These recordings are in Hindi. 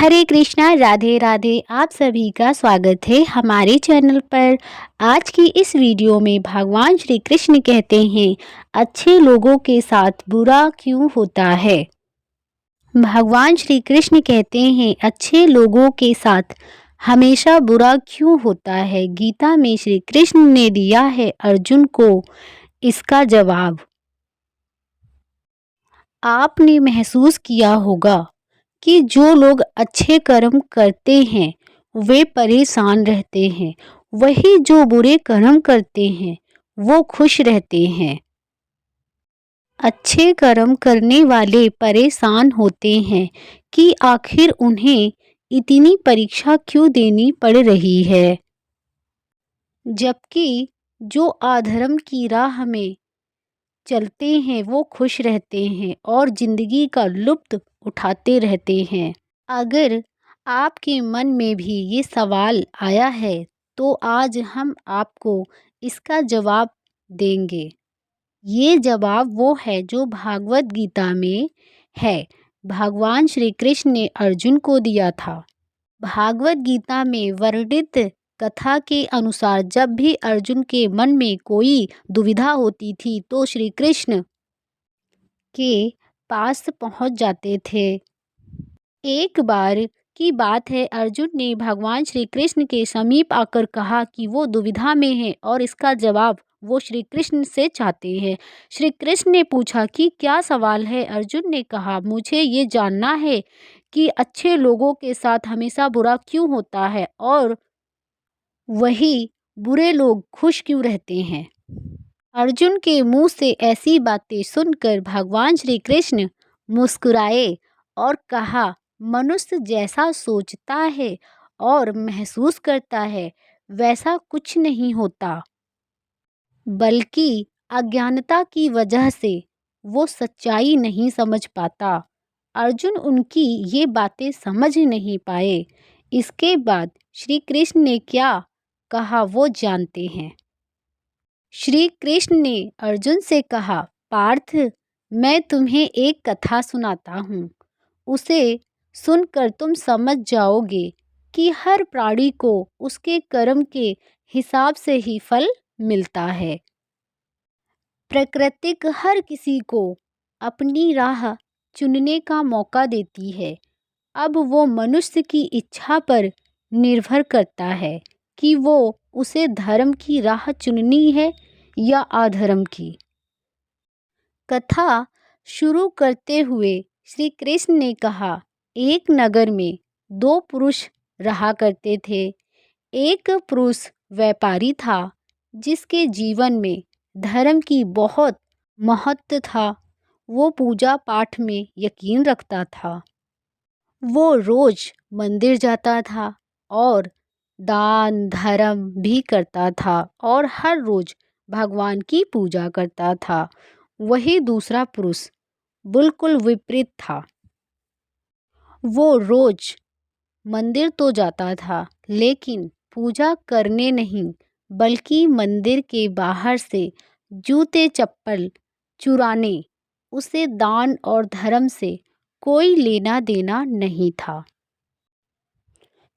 हरे कृष्णा, राधे राधे। आप सभी का स्वागत है हमारे चैनल पर। आज की इस वीडियो में भगवान श्री कृष्ण कहते हैं, अच्छे लोगों के साथ बुरा क्यों होता है। भगवान श्री कृष्ण कहते हैं, अच्छे लोगों के साथ हमेशा बुरा क्यों होता है। गीता में श्री कृष्ण ने दिया है अर्जुन को इसका जवाब। आपने महसूस किया होगा कि जो लोग अच्छे कर्म करते हैं वे परेशान रहते हैं, वही जो बुरे कर्म करते हैं वो खुश रहते हैं। अच्छे कर्म करने वाले परेशान होते हैं कि आखिर उन्हें इतनी परीक्षा क्यों देनी पड़ रही है, जबकि जो अधर्म की राह में चलते हैं वो खुश रहते हैं और जिंदगी का लुत्फ उठाते रहते हैं। अगर आपके मन में भी ये सवाल आया है तो आज हम आपको इसका जवाब देंगे। ये जवाब वो है जो भागवत गीता में है। भगवान श्री कृष्ण ने अर्जुन को दिया था। भागवत गीता में वर्णित कथा के अनुसार जब भी अर्जुन के मन में कोई दुविधा होती थी तो श्री कृष्ण के पास पहुंच जाते थे। एक बार की बात है, अर्जुन ने भगवान श्री कृष्ण के समीप आकर कहा कि वो दुविधा में है और इसका जवाब वो श्री कृष्ण से चाहते हैं। श्री कृष्ण ने पूछा कि क्या सवाल है। अर्जुन ने कहा, मुझे ये जानना है कि अच्छे लोगों के साथ हमेशा बुरा क्यों होता है और वही बुरे लोग खुश क्यों रहते हैं। अर्जुन के मुंह से ऐसी बातें सुनकर भगवान श्री कृष्ण मुस्कुराए और कहा, मनुष्य जैसा सोचता है और महसूस करता है वैसा कुछ नहीं होता, बल्कि अज्ञानता की वजह से वो सच्चाई नहीं समझ पाता। अर्जुन उनकी ये बातें समझ नहीं पाए। इसके बाद श्री कृष्ण ने क्या कहा वो जानते हैं। श्री कृष्ण ने अर्जुन से कहा, पार्थ, मैं तुम्हें एक कथा सुनाता हूँ। उसे सुनकर तुम समझ जाओगे कि हर प्राणी को उसके कर्म के हिसाब से ही फल मिलता है। प्रकृति हर किसी को अपनी राह चुनने का मौका देती है। अब वो मनुष्य की इच्छा पर निर्भर करता है कि वो उसे धर्म की राह चुननी है या अधर्म की। कथा शुरू करते हुए श्री कृष्ण ने कहा, एक नगर में दो पुरुष रहा करते थे। एक पुरुष व्यापारी था जिसके जीवन में धर्म की बहुत महत्व था। वो पूजा पाठ में यकीन रखता था। वो रोज मंदिर जाता था और दान धर्म भी करता था और हर रोज भगवान की पूजा करता था। वही दूसरा पुरुष बिल्कुल विपरीत था। वो रोज मंदिर तो जाता था लेकिन पूजा करने नहीं, बल्कि मंदिर के बाहर से जूते चप्पल चुराने। उसे दान और धर्म से कोई लेना देना नहीं था।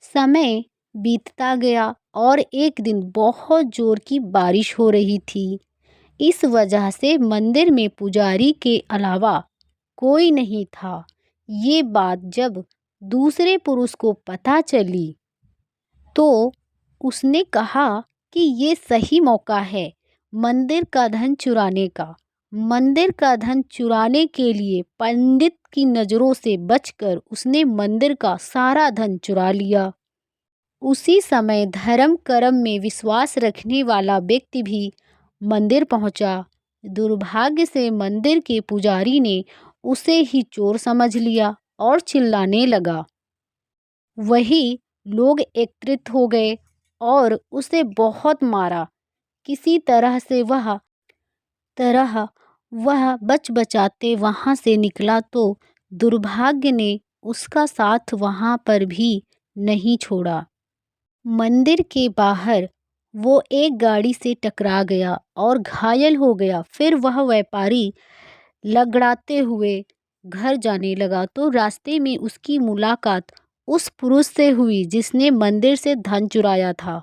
समय बीतता गया और एक दिन बहुत जोर की बारिश हो रही थी। इस वजह से मंदिर में पुजारी के अलावा कोई नहीं था। ये बात जब दूसरे पुरुष को पता चली तो उसने कहा कि ये सही मौका है मंदिर का धन चुराने का। मंदिर का धन चुराने के लिए पंडित की नज़रों से बचकर उसने मंदिर का सारा धन चुरा लिया। उसी समय धर्म कर्म में विश्वास रखने वाला व्यक्ति भी मंदिर पहुंचा। दुर्भाग्य से मंदिर के पुजारी ने उसे ही चोर समझ लिया और चिल्लाने लगा। वही लोग एकत्रित हो गए और उसे बहुत मारा। किसी तरह वह बच बचाते वहाँ से निकला तो दुर्भाग्य ने उसका साथ वहाँ पर भी नहीं छोड़ा। मंदिर के बाहर वो एक गाड़ी से टकरा गया और घायल हो गया। फिर वह व्यापारी लगड़ाते हुए घर जाने लगा तो रास्ते में उसकी मुलाकात उस पुरुष से हुई जिसने मंदिर से धन चुराया था।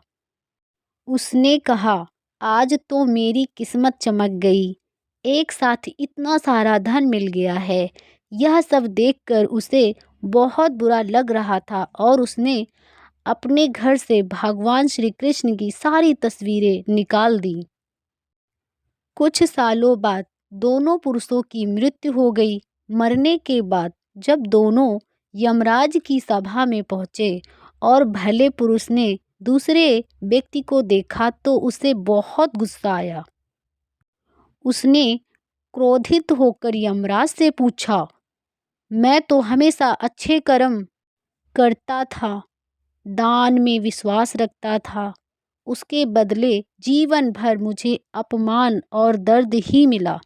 उसने कहा, आज तो मेरी किस्मत चमक गई, एक साथ इतना सारा धन मिल गया है। यह सब देखकर उसे बहुत बुरा लग रहा था और उसने अपने घर से भगवान श्री कृष्ण की सारी तस्वीरें निकाल दी। कुछ सालों बाद दोनों पुरुषों की मृत्यु हो गई। मरने के बाद जब दोनों यमराज की सभा में पहुँचे और भले पुरुष ने दूसरे व्यक्ति को देखा तो उसे बहुत गुस्सा आया। उसने क्रोधित होकर यमराज से पूछा, मैं तो हमेशा अच्छे कर्म करता था, दान में विश्वास रखता था, उसके बदले जीवन भर मुझे अपमान और दर्द ही मिला।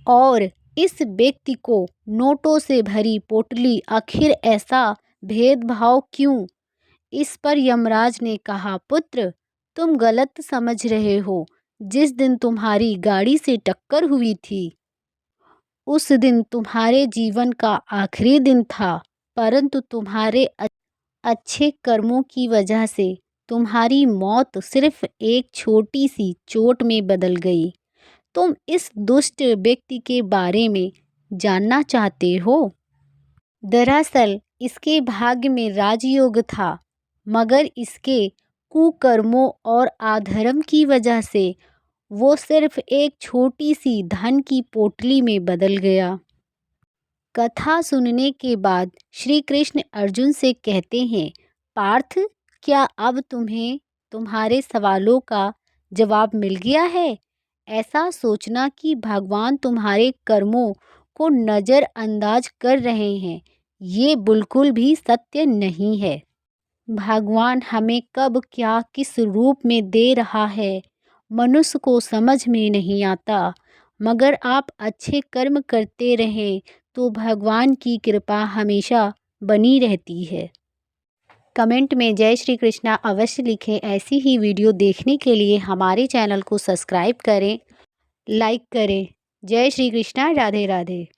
और इस व्यक्ति को नोटों से भरी पोटली, आखिर ऐसा भेदभाव क्यों? इस पर यमराज ने कहा, पुत्र, तुम गलत समझ रहे हो। जिस दिन तुम्हारी गाड़ी से टक्कर हुई थी उस दिन तुम्हारे जीवन का आखिरी दिन था, परंतु तुम्हारे अच्छे कर्मों की वजह से तुम्हारी मौत सिर्फ एक छोटी सी चोट में बदल गई। तुम इस दुष्ट व्यक्ति के बारे में जानना चाहते हो? दरअसल इसके भाग्य में राजयोग था, मगर इसके कुकर्मों और अधर्म की वजह से वो सिर्फ एक छोटी सी धन की पोटली में बदल गया। कथा सुनने के बाद श्री कृष्ण अर्जुन से कहते हैं, पार्थ, क्या अब तुम्हें तुम्हारे सवालों का जवाब मिल गया है? ऐसा सोचना कि भगवान तुम्हारे कर्मों को नज़रअंदाज कर रहे हैं, ये बिल्कुल भी सत्य नहीं है। भगवान हमें कब क्या किस रूप में दे रहा है मनुष्य को समझ में नहीं आता, मगर आप अच्छे कर्म करते रहें तो भगवान की कृपा हमेशा बनी रहती है। कमेंट में जय श्री कृष्णा अवश्य लिखें। ऐसी ही वीडियो देखने के लिए हमारे चैनल को सब्सक्राइब करें, लाइक करें। जय श्री कृष्णा, राधे राधे।